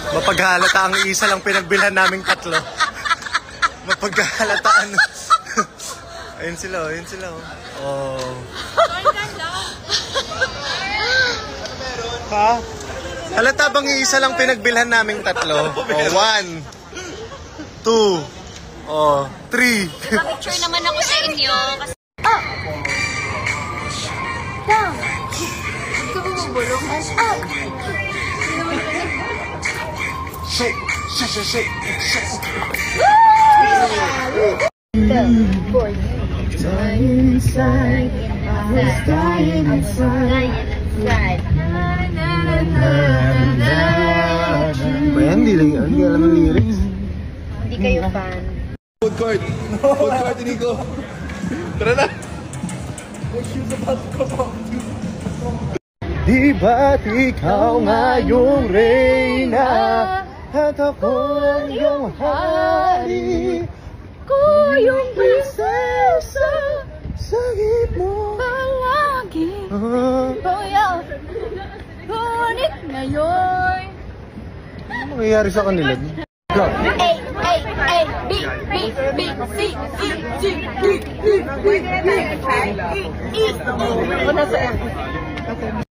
Mapaghalata ang isa lang pinagbilhan naming tatlo. Mapaghalataan. Ayun sila, ayun sila. Oh. Ha? Halata bang isa lang pinagbilhan naming tatlo? Oh, 1, 2, 3. Picture naman ako sa inyo. Kasi... Down! Ito ko bubulong. Up! Shake! Shake! Shake! Shake! Dying inside, I was dying inside. Ba yan? Hindi alam ang lyrics. Hindi kayo fan. Food court! Food court, Nico! Tara na! Di ba't ikaw nga yung reyna at ako ang iyong hari? Ko yung prinsesa Sa mo palagi. Oh yeah. Ngunit ngayon. Ano mangyayari sa kanila? A, B, B, B, C, C, C, D, D, D, D, E, E, E.